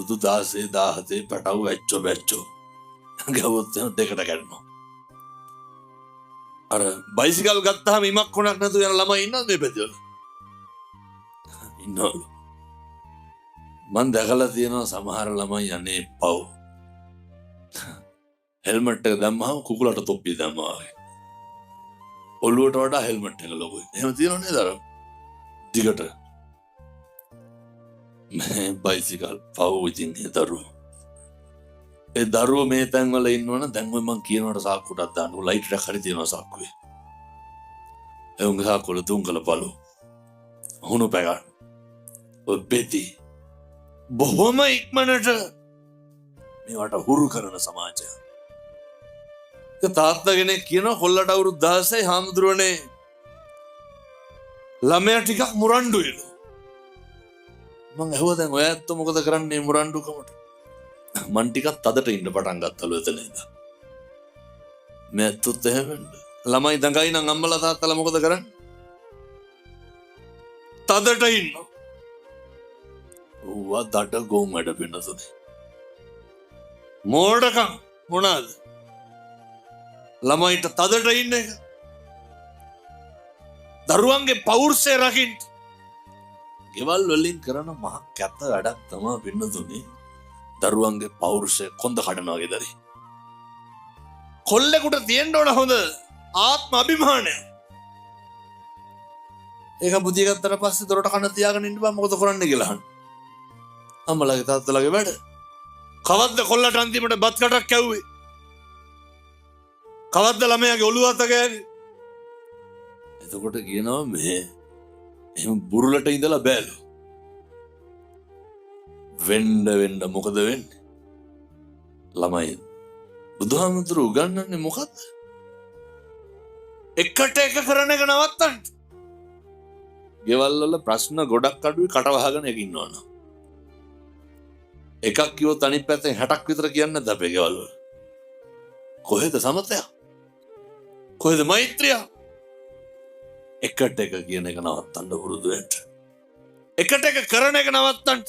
අවුරුදු 16 17 පැටව වැච්චෝ ගවොත් දෙකට කැඩෙනවා. අර බයිසිකල් ගත්තාම ඉමක් කොනක් නැතුව යන ළමයි ඉන්නවද මේ පැතිවල? ඉන්නවලු. මං දැකලා තියෙනවා සමහර ළමයි යන්නේ පව්. හෙල්මට් එක දැම්මම කුකුලට තොප්පිය දැම්මා වගේ. ඔළුවට වඩා හෙල්මට් එක ලොකුයි. එහෙම තියෙනව නේද අර? දිගට. මේ බයිසිකල් පව් ඉතින් ඒ දරුවෝ. ඒ දරුවෝ මේ තැන්වල ඉන්නවනම් දැන් ඔය මං කියනවට සාක්කුවටත් දාන්න. ඔය ලයිට් එකක් හරි තියෙනවා සාක්කුවේ. ඒ උංග සාක්කුවල තුන්කල බලු. හුණු පැගන්න. ඔය බෙති. බොහොම ඉක්මනට මේවට හුරු කරන සමාජය. තාත්තා කෙනෙක් කියනවා කොල්ලට අවුරුදු 16 හාමුදුරුවනේ ළමයා ටිකක් මුරණ්ඩුයිලු. මං ඇහුවා දැන් ඔය ඇත්ත මොකද කරන්නේ මුරණ්ඩුකමට? මං ටිකක් තදට ඉන්න පටන් ගත්තලු එතන ඉඳන්. මේ ඇත්තත් එහෙම ළමයි දඟයි නම් අම්මලා තාත්තලා මොකද කරන්නේ? තදට ඉන්න. ඌවා දඩ ගොම් වැඩ වෙනසනේ. මෝඩකම් මොනවාද? ළමයිට තදට ඉන්න එක. දරුවන්ගේ පෞරුෂය රකින්න. ගෙවල් වලින් කරන මහ කැත වැඩක් තමයි වෙන්නතුනේ. දරුවන්ගේ පෞරුෂය කොන්ද කඩනවා ගෙදරි. කොල්ලෙකුට තියෙන්න ඕන හොඳ ආත්ම අභිමානය. ඒක බුදිය ගත්තට පස්සේ දොරට කන තියාගෙන ඉන්න බෑ මොකද කරන්නේ කියලා අහන්න. අම්මලාගේ තාත්තලාගේ වැඩ. කවද්ද කොල්ලට අන්තිමට බත් කටක් කැව්වේ? කවද්ද ළමයාගේ ඔළුව අත ගෑවේ? එතකොට කියනවා මේ එහෙම බුරුලට ඉඳලා බෑලු. වෙන්න මොකද වෙන්නේ? ළමයි බුදුහාමුදුරු උගන්වන්නේ මොකද්ද? එකට එක කරන එක නවත්තන්න. ගෙවල් වල ප්‍රශ්න ගොඩක් අඩුයි කට වහගෙන එක ඉන්නවනම්. එකක් කිව්වොත් අනිත් පැත්තෙන් 60ක් විතර කියන්නේ නැද්ද අපේ ගෙවල් වල? කොහෙද සමතය? කොහෙද මෛත්‍රිය? එකට එක කියන එක නවත්තන්න පුරුදු වෙන්න. එකට එක කරන එක නවත්තන්න.